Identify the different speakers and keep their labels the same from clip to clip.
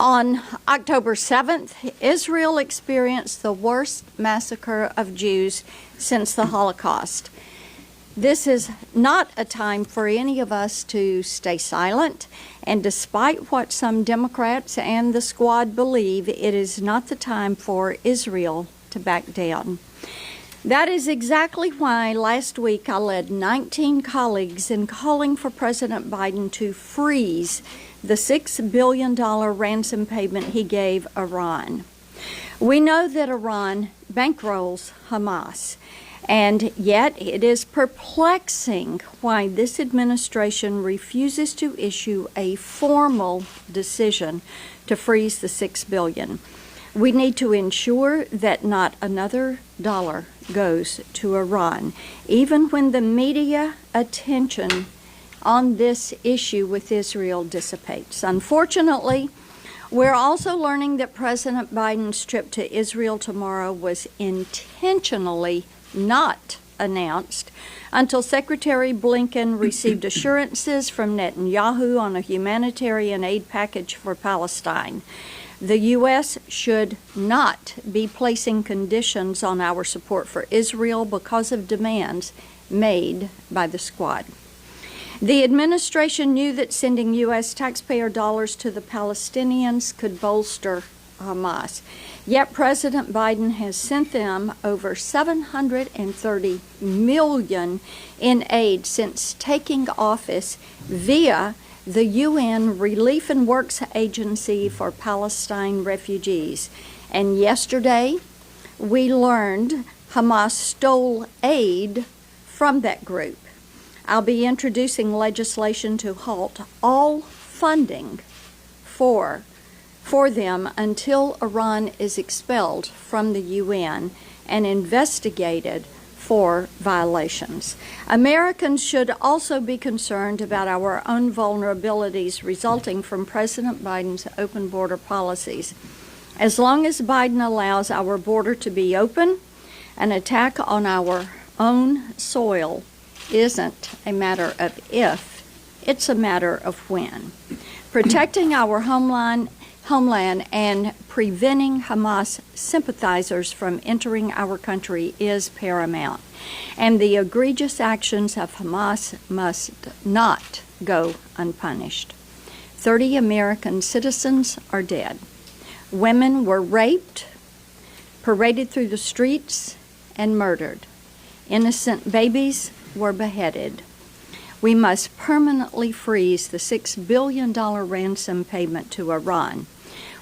Speaker 1: On October 7th, Israel experienced the worst massacre of Jews since the Holocaust. This is not a time for any of us to stay silent, and despite what some Democrats and the Squad believe, it is not the time for Israel to back down. That is exactly why last week I led 19 colleagues in calling for President Biden to freeze the $6 billion ransom payment he gave Iran. We know that Iran bankrolls Hamas, and yet it is perplexing why this administration refuses to issue a formal decision to freeze the $6 billion. We need to ensure that not another dollar goes to Iran, even when the media attention on this issue with Israel dissipates. Unfortunately, we're also learning that President Biden's trip to Israel tomorrow was intentionally not announced until Secretary Blinken received assurances from Netanyahu on a humanitarian aid package for Palestine. The U.S. should not be placing conditions on our support for Israel because of demands made by the Squad. The administration knew that sending U.S. taxpayer dollars to the Palestinians could bolster Hamas. Yet President Biden has sent them over $730 million in aid since taking office via the UN Relief and Works Agency for Palestine Refugees. And yesterday, we learned Hamas stole aid from that group. I'll be introducing legislation to halt all funding for them until Iran is expelled from the UN and investigated for violations. Americans should also be concerned about our own vulnerabilities resulting from President Biden's open border policies. As long as Biden allows our border to be open, an attack on our own soil isn't a matter of if, it's a matter of when. Protecting our homeland and preventing Hamas sympathizers from entering our country is paramount. And the egregious actions of Hamas must not go unpunished. 30 American citizens are dead. Women were raped, paraded through the streets, and murdered. Innocent babies were beheaded. We must permanently freeze the $6 billion ransom payment to Iran.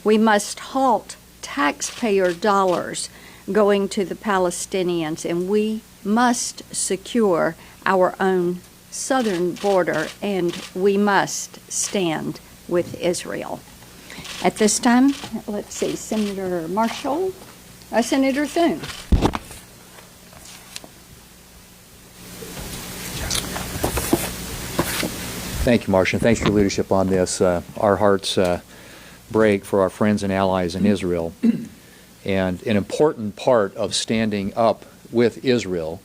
Speaker 1: We must halt taxpayer dollars going to the Palestinians, and we must secure our own southern border, and we must stand with Israel. At this time, let's see, Senator Thune.
Speaker 2: Thank you, Marsha. Thanks for your leadership on this. Our hearts break for our friends and allies in Israel. And an important part of standing up with Israel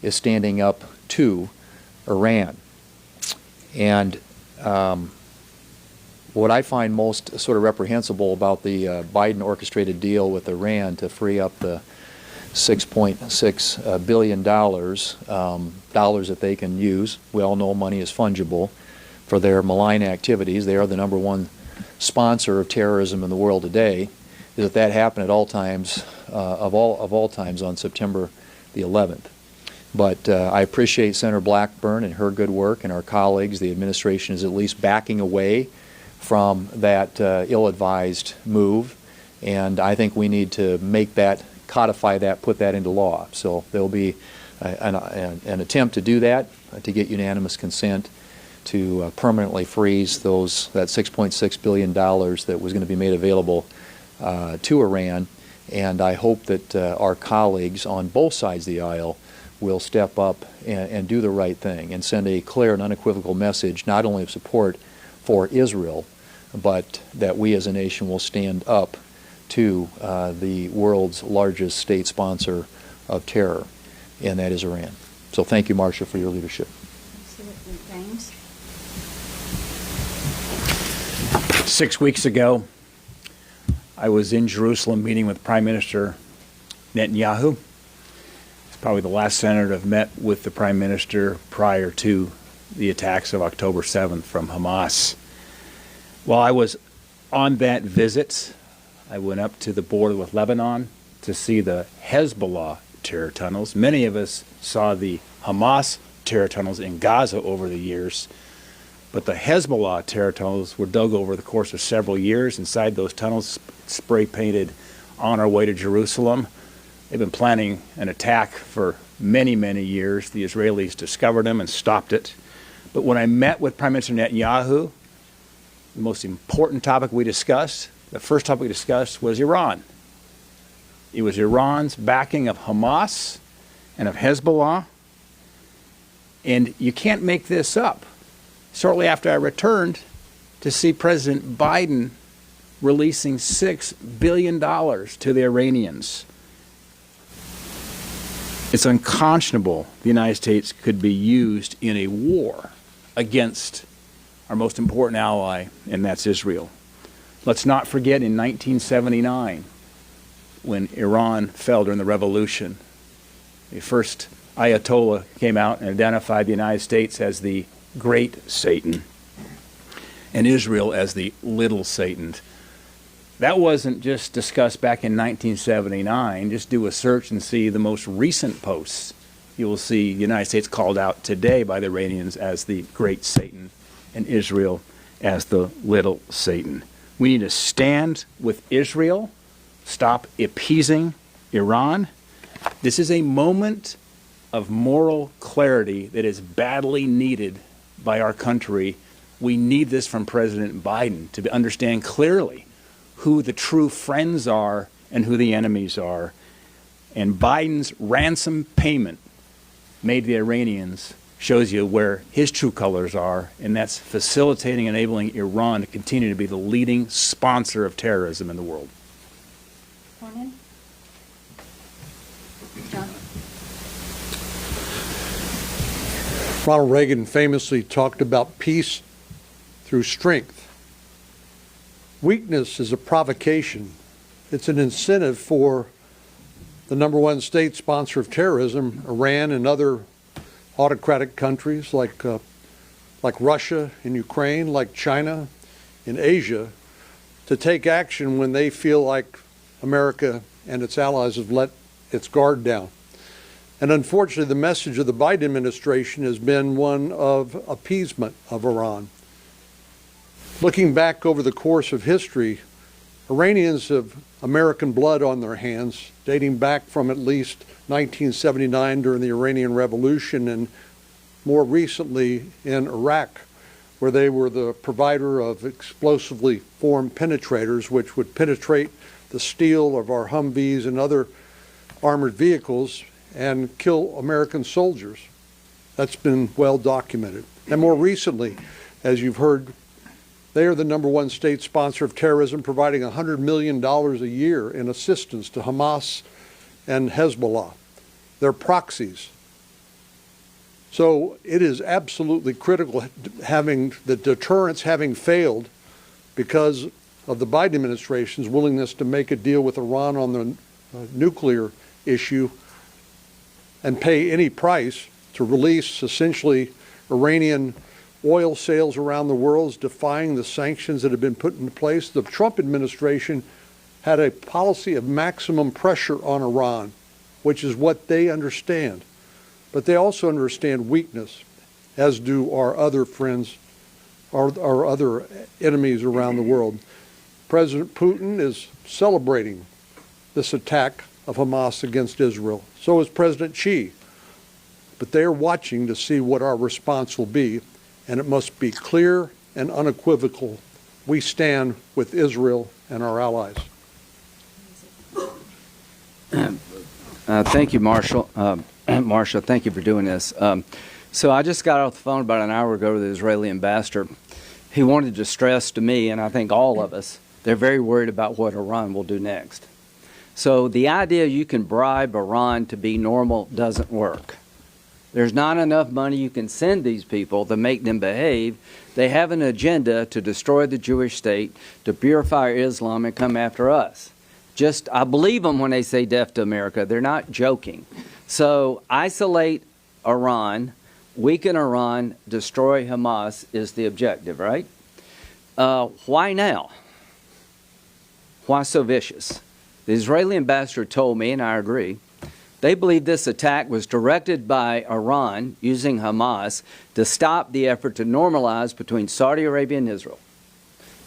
Speaker 2: is standing up to Iran. And what I find most sort of reprehensible about the Biden orchestrated deal with Iran to free up the $6.6 billion, dollars that they can use. We all know money is fungible for their malign activities. They are the number one sponsor of terrorism in the world today. Is that happened at all times, of all times, on September the 11th. But I appreciate Senator Blackburn and her good work, and our colleagues. The administration is at least backing away from that ill-advised move, and I think we need to make that, codify that, put that into law. So there will be an attempt to do that, to get unanimous consent to permanently freeze that $6.6 billion that was going to be made available to Iran. And I hope that our colleagues on both sides of the aisle will step up and do the right thing and send a clear and unequivocal message, not only of support for Israel, but that we as a nation will stand up to the world's largest state sponsor of terror, and that is Iran. So thank you, Marsha, for your leadership.
Speaker 1: Absolutely, James.
Speaker 3: 6 weeks ago, I was in Jerusalem meeting with Prime Minister Netanyahu. It's probably the last senator to have met with the Prime Minister prior to the attacks of October 7th from Hamas. While I was on that visit, I went up to the border with Lebanon to see the Hezbollah terror tunnels. Many of us saw the Hamas terror tunnels in Gaza over the years, but the Hezbollah terror tunnels were dug over the course of several years. Inside those tunnels, spray painted on our way to Jerusalem. They've been planning an attack for many, many years. The Israelis discovered them and stopped it. But when I met with Prime Minister Netanyahu, the most important topic we discussed, the first topic we discussed was Iran. It was Iran's backing of Hamas and of Hezbollah. And you can't make this up. Shortly after I returned to see President Biden releasing $6 billion to the Iranians. It's unconscionable the United States could be used in a war against our most important ally, and that's Israel. Let's not forget in 1979, when Iran fell during the revolution, the first Ayatollah came out and identified the United States as the great Satan and Israel as the little Satan. That wasn't just discussed back in 1979. Just do a search and see the most recent posts. You will see the United States called out today by the Iranians as the great Satan and Israel as the little Satan. We need to stand with Israel, stop appeasing Iran. This is a moment of moral clarity that is badly needed by our country. We need this from President Biden to understand clearly who the true friends are and who the enemies are. And Biden's ransom payment made to the Iranians shows you where his true colors are, and that's facilitating and enabling Iran to continue to be the leading sponsor of terrorism in the world.
Speaker 1: John?
Speaker 4: Ronald Reagan famously talked about peace through strength. Weakness is a provocation. It's an incentive for the number one state sponsor of terrorism, Iran, and other autocratic countries like Russia in Ukraine, like China in Asia, to take action when they feel like America and its allies have let its guard down. And unfortunately, the message of the Biden administration has been one of appeasement of Iran. Looking back over the course of history, Iranians have American blood on their hands, dating back from at least 1979 during the Iranian Revolution, and more recently in Iraq, where they were the provider of explosively formed penetrators, which would penetrate the steel of our Humvees and other armored vehicles and kill American soldiers. That's been well documented. And more recently, as you've heard, they are the number one state sponsor of terrorism, providing $100 million a year in assistance to Hamas and Hezbollah. They're proxies. So it is absolutely critical, having the deterrence having failed because of the Biden administration's willingness to make a deal with Iran on the nuclear issue and pay any price to release essentially Iranian oil sales around the world, defying the sanctions that have been put into place. The Trump administration had a policy of maximum pressure on Iran, which is what they understand. But they also understand weakness, as do our other friends, our other enemies around the world. President Putin is celebrating this attack of Hamas against Israel. So is President Xi. But they are watching to see what our response will be, and it must be clear and unequivocal. We stand with Israel and our allies.
Speaker 5: Thank you, Marshall. Marsha, thank you for doing this. So I just got off the phone about an hour ago with the Israeli ambassador. He wanted to stress to me, and I think all of us, they're very worried about what Iran will do next. So the idea you can bribe Iran to be normal doesn't work. There's not enough money you can send these people to make them behave. They have an agenda to destroy the Jewish state, to purify Islam, and come after us. I believe them when they say death to America. They're not joking. So isolate Iran, weaken Iran, destroy Hamas is the objective, right? Why now? Why so vicious? The Israeli ambassador told me, and I agree, they believe this attack was directed by Iran using Hamas to stop the effort to normalize between Saudi Arabia and Israel.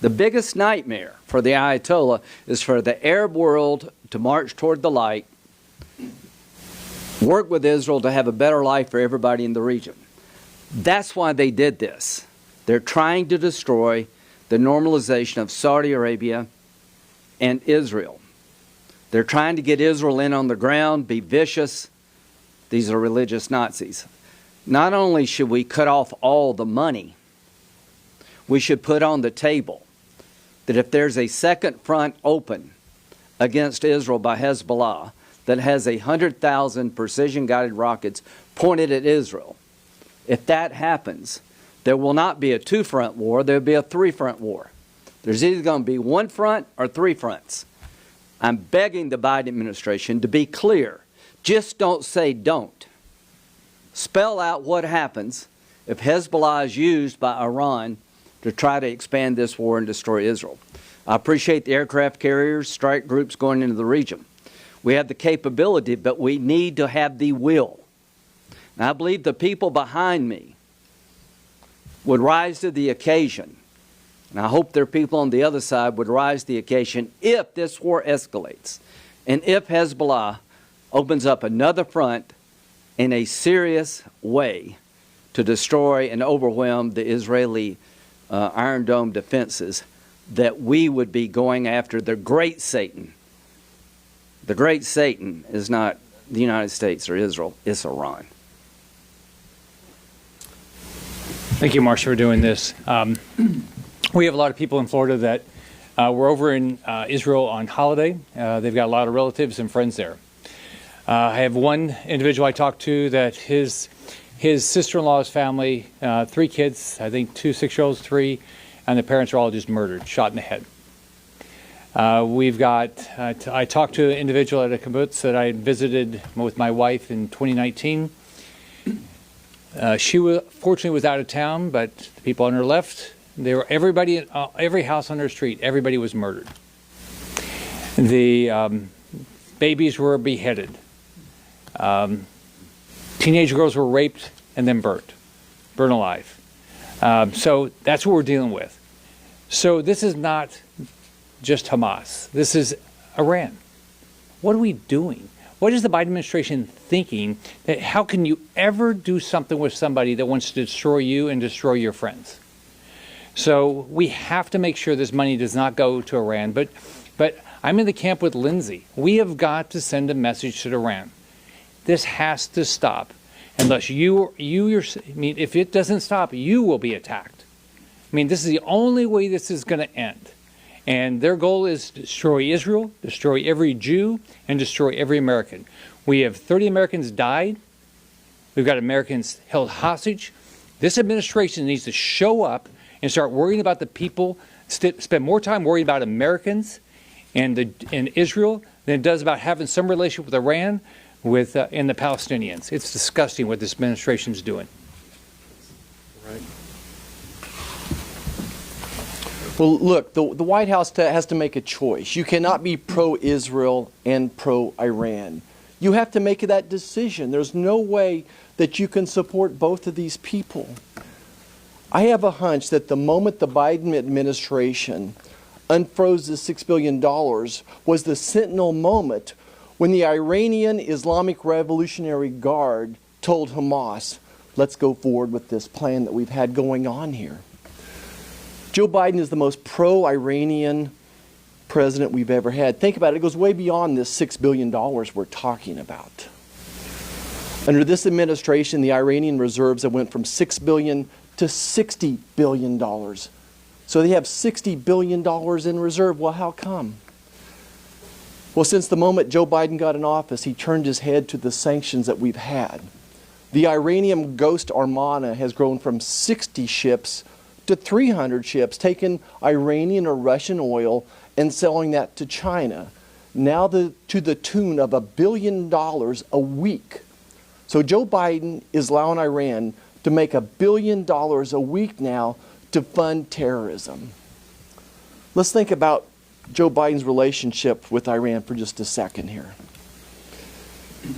Speaker 5: The biggest nightmare for the Ayatollah is for the Arab world to march toward the light, work with Israel to have a better life for everybody in the region. That's why they did this. They're trying to destroy the normalization of Saudi Arabia and Israel. They're trying to get Israel in on the ground, be vicious. These are religious Nazis. Not only should we cut off all the money, we should put on the table that if there's a second front open against Israel by Hezbollah that has 100,000 precision-guided rockets pointed at Israel, if that happens, there will not be a two-front war, there will be a three-front war. There's either going to be one front or three fronts. I'm begging the Biden administration to be clear. Just don't say don't. Spell out what happens if Hezbollah is used by Iran to try to expand this war and destroy Israel. I appreciate the aircraft carriers, strike groups going into the region. We have the capability, but we need to have the will. And I believe the people behind me would rise to the occasion. And I hope there are people on the other side would rise to the occasion if this war escalates and if Hezbollah opens up another front in a serious way to destroy and overwhelm the Israeli Iron Dome defenses, that we would be going after the great Satan. The great Satan is not the United States or Israel, it's Iran.
Speaker 6: Thank you, Marsha, for doing this. We have a lot of people in Florida that were over in Israel on holiday. They've got a lot of relatives and friends there. I have one individual I talked to that his sister-in-law's family, 3 kids, I think 2 6-year-olds, 3, and the parents are all just murdered, shot in the head. I talked to an individual at a kibbutz that I visited with my wife in 2019. She fortunately was out of town, but the people on her left, everybody, every house on her street, everybody was murdered. The babies were beheaded. Teenage girls were raped and then burnt alive. So that's what we're dealing with. So this is not just Hamas. This is Iran. What are we doing? What is the Biden administration thinking? That how can you ever do something with somebody that wants to destroy you and destroy your friends? So we have to make sure this money does not go to Iran. But I'm in the camp with Lindsay. We have got to send a message to Iran. This has to stop. Unless if it doesn't stop, you will be attacked. I mean, this is the only way this is going to end. And their goal is to destroy Israel, destroy every Jew, and destroy every American. We have 30 Americans died. We've got Americans held hostage. This administration needs to show up and start worrying about the people, spend more time worrying about Americans and Israel than it does about having some relationship with Iran and the Palestinians. It's disgusting what this administration is doing.
Speaker 7: Right. Well, look, the White House has to make a choice. You cannot be pro-Israel and pro-Iran. You have to make that decision. There's no way that you can support both of these people. I have a hunch that the moment the Biden administration unfroze the $6 billion was the sentinel moment when the Iranian Islamic Revolutionary Guard told Hamas, let's go forward with this plan that we've had going on here. Joe Biden is the most pro-Iranian president we've ever had. Think about it. It goes way beyond this $6 billion we're talking about. Under this administration, the Iranian reserves have went from $6 billion to $60 billion. So they have $60 billion in reserve. Well, how come? Well, since the moment Joe Biden got in office, he turned his head to the sanctions that we've had. The Iranian Ghost Armada has grown from 60 ships to 300 ships taking Iranian or Russian oil and selling that to China, now to the tune of $1 billion a week. So Joe Biden is allowing Iran to make $1 billion a week now to fund terrorism. Let's think about Joe Biden's relationship with Iran for just a second here.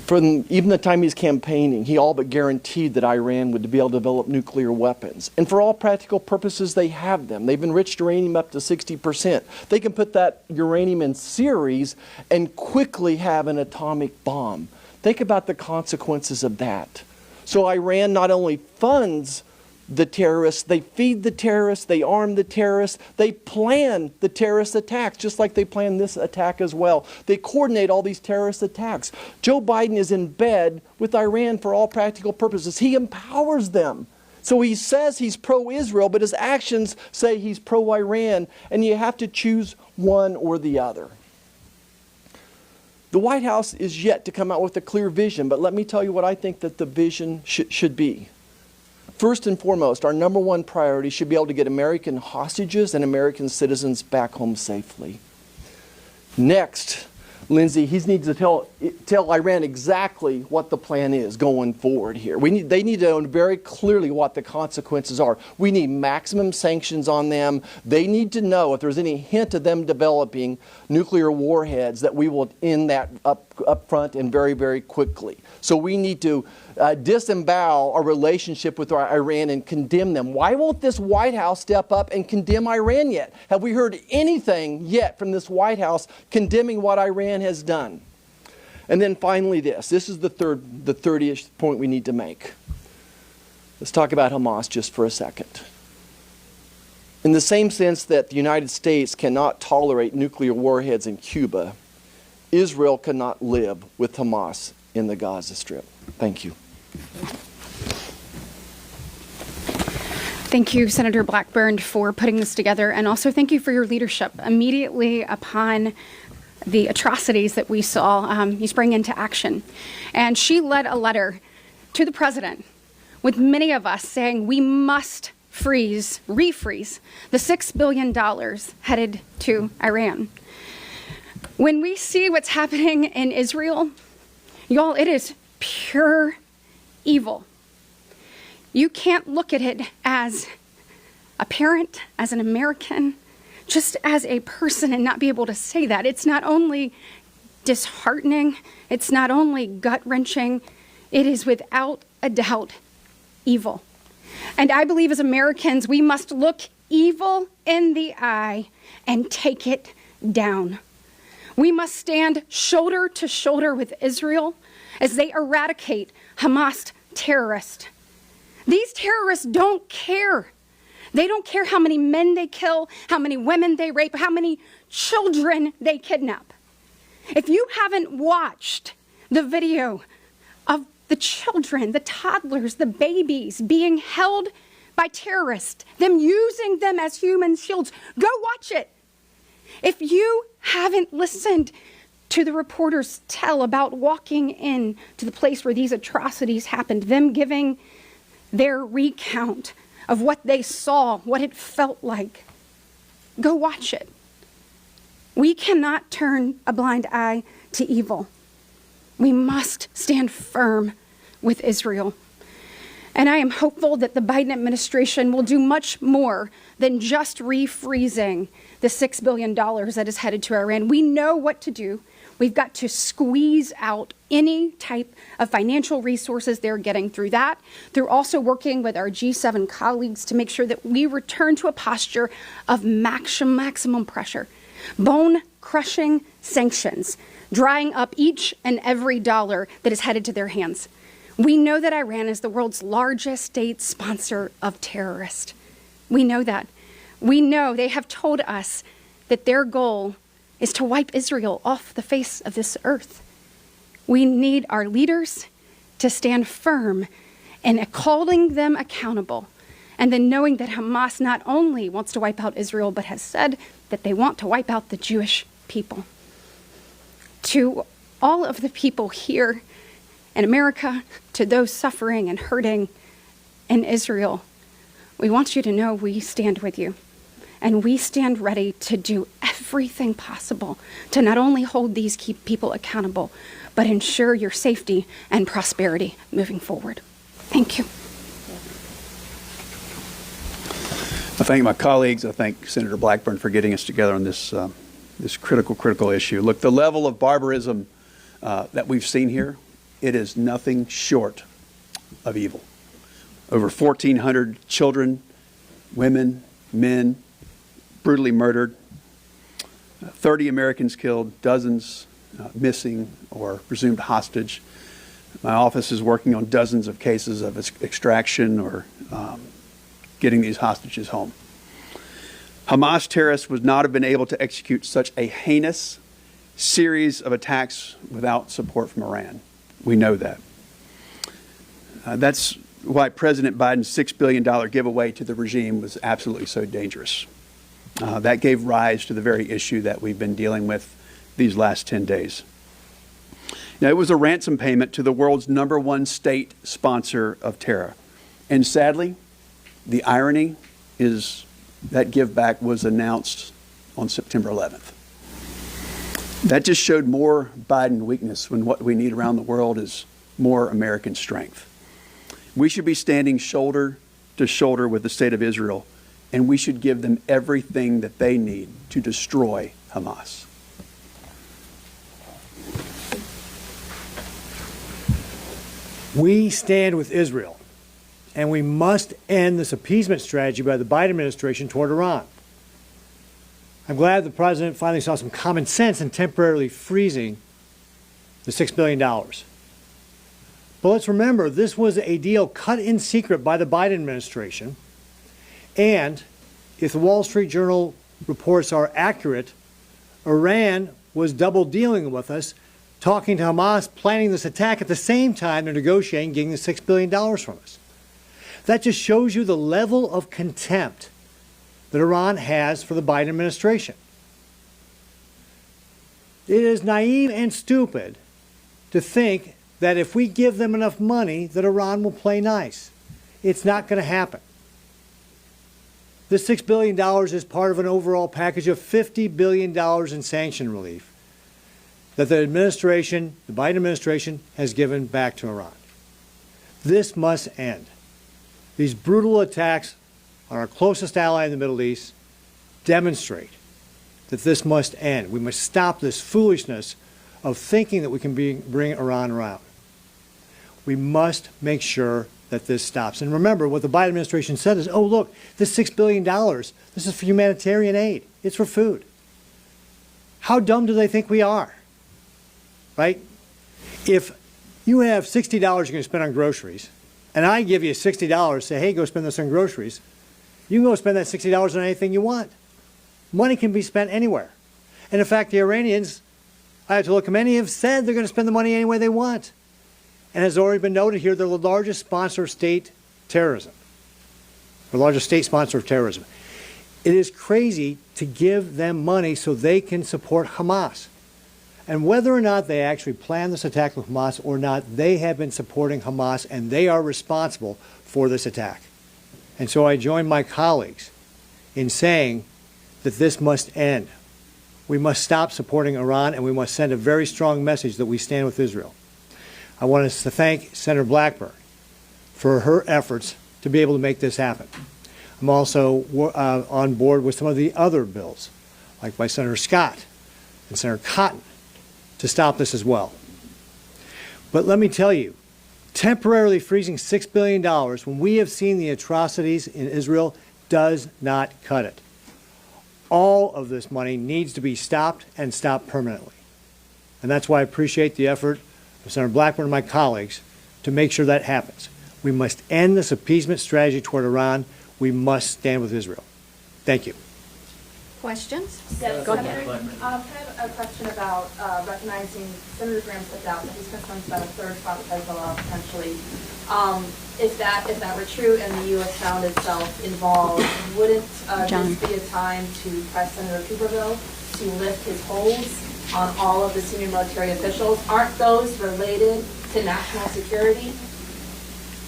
Speaker 7: From even the time he's campaigning, he all but guaranteed that Iran would be able to develop nuclear weapons. And for all practical purposes, they have them. They've enriched uranium up to 60%. They can put that uranium in series and quickly have an atomic bomb. Think about the consequences of that. So Iran not only funds the terrorists, they feed the terrorists, they arm the terrorists, they plan the terrorist attacks, just like they plan this attack as well. They coordinate all these terrorist attacks. Joe Biden is in bed with Iran for all practical purposes. He empowers them. So he says he's pro-Israel, but his actions say he's pro-Iran, and you have to choose one or the other. The White House is yet to come out with a clear vision, but let me tell you what I think that the vision should be. First and foremost, our number one priority should be able to get American hostages and American citizens back home safely. Next, Lindsay, he needs to tell Iran exactly what the plan is going forward here. They need to know very clearly what the consequences are. We need maximum sanctions on them. They need to know if there's any hint of them developing nuclear warheads that we will end that up front and very, very quickly. So we need to disembowel our relationship with Iran and condemn them. Why won't this White House step up and condemn Iran yet? Have we heard anything yet from this White House condemning what Iran has done? And then finally this is the 30th point we need to make. Let's talk about Hamas just for a second. In the same sense that the United States cannot tolerate nuclear warheads in Cuba, Israel cannot live with Hamas in the Gaza Strip. Thank you.
Speaker 8: Thank you, Senator Blackburn, for putting this together, and also thank you for your leadership. Immediately upon the atrocities that we saw, you sprang into action. And she led a letter to the president with many of us saying we must refreeze the $6 billion headed to Iran. When we see what's happening in Israel, y'all, it is pure evil. You can't look at it as a parent, as an American, just as a person and not be able to say that. It's not only disheartening, it's not only gut-wrenching, it is without a doubt evil. And I believe as Americans, we must look evil in the eye and take it down. We must stand shoulder to shoulder with Israel as they eradicate Hamas terrorists. These terrorists don't care. They don't care how many men they kill, how many women they rape, how many children they kidnap. If you haven't watched the video of the children, the toddlers, the babies being held by terrorists, them using them as human shields, go watch it. If you haven't listened to the reporters tell about walking in to the place where these atrocities happened, them giving their recount of what they saw, what it felt like, go watch it. We cannot turn a blind eye to evil. We must stand firm with Israel. And I am hopeful that the Biden administration will do much more than just refreezing the $6 billion that is headed to Iran. We know what to do. We've got to squeeze out any type of financial resources they're getting through that, through also working with our G7 colleagues to make sure that we return to a posture of maximum pressure, bone-crushing sanctions, drying up each and every dollar that is headed to their hands. We know that Iran is the world's largest state sponsor of terrorists. We know that. We know they have told us that their goal is to wipe Israel off the face of this earth. We need our leaders to stand firm in holding them accountable, and then knowing that Hamas not only wants to wipe out Israel, but has said that they want to wipe out the Jewish people. To all of the people here in America, to those suffering and hurting in Israel, we want you to know we stand with you. And we stand ready to do everything possible to not only hold these key people accountable, but ensure your safety and prosperity moving forward. Thank you.
Speaker 3: I thank my colleagues. I thank Senator Blackburn for getting us together on this critical issue. Look, the level of barbarism that we've seen here, it is nothing short of evil. Over 1,400 children, women, men, brutally murdered, 30 Americans killed, dozens missing or presumed hostage. My office is working on dozens of cases of extraction or getting these hostages home. Hamas terrorists would not have been able to execute such a heinous series of attacks without support from Iran. We know that. That's why President Biden's $6 billion giveaway to the regime was absolutely so dangerous. That gave rise to the very issue that we've been dealing with these last 10 days. Now, it was a ransom payment to the world's #1 state sponsor of terror. And sadly, the irony is that give back was announced on September 11th. That just showed more Biden weakness when what we need around the world is more American strength. We should be standing shoulder to shoulder with the state of Israel, and we should give them everything that they need to destroy Hamas.
Speaker 9: We stand with Israel, and we must end this appeasement strategy by the Biden administration toward Iran. I'm glad the president finally saw some common sense in temporarily freezing the $6 billion. But let's remember, this was a deal cut in secret by the Biden administration. And if the Wall Street Journal reports are accurate, Iran was double dealing with us, talking to Hamas, planning this attack at the same time they're negotiating getting the $6 billion from us. That just shows you the level of contempt that Iran has for the Biden administration. It is naive and stupid to think that if we give them enough money that Iran will play nice. It's not going to happen. This $6 billion is part of an overall package of $50 billion in sanction relief that the administration, the Biden administration, has given back to Iran. This must end. These brutal attacks on our closest ally in the Middle East demonstrate that this must end. We must stop this foolishness of thinking that we can bring Iran around. We must make sure that this stops. And remember, what the Biden administration said is, oh, look, this $6 billion, this is for humanitarian aid. It's for food. How dumb do they think we are? Right? If you have $60 you're going to spend on groceries, and I give you $60, say, hey, go spend this on groceries, you can go spend that $60 on anything you want. Money can be spent anywhere. And in fact, the Iranians, Ayatollah Khamenei, have said they're going to spend the money any way they want. And as already been noted here, they're the largest sponsor of state terrorism, the largest state sponsor of terrorism. It is crazy to give them money so they can support Hamas. And whether or not they actually planned this attack with Hamas or not, they have been supporting Hamas and they are responsible for this attack. And so I join my colleagues in saying that this must end. We must stop supporting Iran and we must send a very strong message that we stand with Israel. I want to thank Senator Blackburn for her efforts to be able to make this happen. I'm also on board with some of the other bills, like by Senator Scott and Senator Cotton, to stop this as well. But let me tell you, temporarily freezing $6 billion when we have seen the atrocities in Israel does not cut it. All of this money needs to be stopped and stopped permanently. And that's why I appreciate the effort of Senator Blackburn and my colleagues to make sure that happens. We must end this appeasement strategy toward Iran. We must stand with Israel. Thank you.
Speaker 1: Questions?
Speaker 10: Yes,
Speaker 1: Go
Speaker 10: Senator,
Speaker 1: ahead.
Speaker 10: can I have a question about recognizing Senator Graham put out that he's concerned about a third spot with Hezbollah potentially. If that were true and the U.S. found itself involved, wouldn't this be a time to press Senator Tuberville to lift his holds on all of the senior military officials? Aren't those related to national security?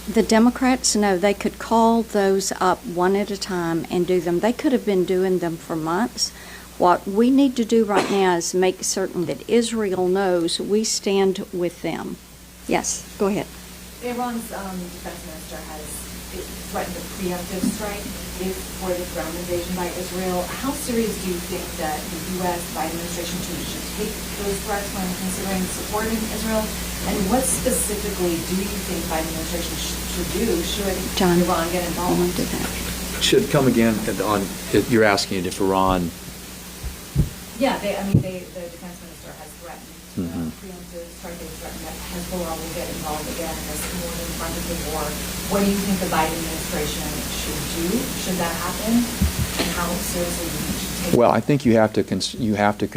Speaker 1: the Democrats know they could call those up one at a time and do them. They could have been doing them for months. What we need to do right now is make certain that Israel knows we stand with them. Yes, go ahead.
Speaker 11: Iran's defense minister has threatened a preemptive strike for the ground invasion by Israel. How serious do you think that the U.S. Biden administration should take those threats when considering supporting Israel? And what specifically do you think Biden administration should do should
Speaker 1: John,
Speaker 11: Iran get involved?
Speaker 1: do that.
Speaker 2: Should come again on, you're asking if Iran.
Speaker 11: Yeah, the defense minister has threatened preemptive strike. They've threatened that Hezbollah will get involved again in this more in front of the war. What do you think the Biden administration should do? Should that happen? And how seriously do you think it should take it?
Speaker 2: Well, I think you have to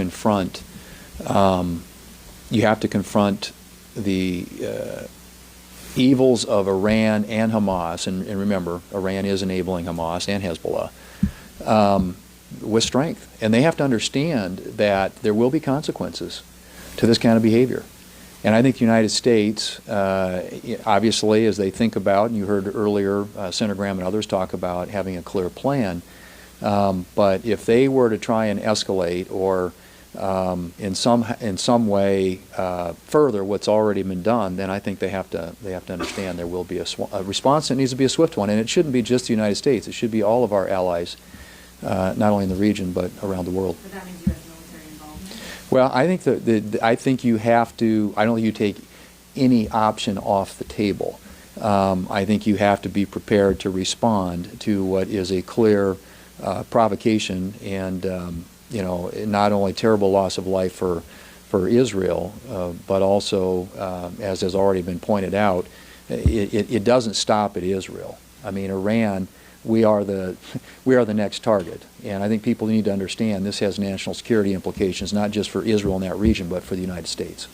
Speaker 2: confront the evils of Iran and Hamas, and remember, Iran is enabling Hamas and Hezbollah, with strength. And they have to understand that there will be consequences to this kind of behavior. And I think the United States, obviously, as they think about, and you heard earlier Senator Graham and others talk about having a clear plan, but if they were to try and escalate or in some way further what's already been done, then I think they have to understand there will be a response that needs to be a swift one, and it shouldn't be just the United States. It should be all of our allies, not only in the region but around the world.
Speaker 11: But that means U.S. military involvement?
Speaker 2: Well, I think I think you have to. I don't think you take any option off the table. I think you have to be prepared to respond to what is a clear provocation and not only terrible loss of life for Israel, but also, as has already been pointed out, it doesn't stop at Israel. I mean, Iran, we are the next target, and I think people need to understand this has national security implications, not just for Israel in that region, but for the United States.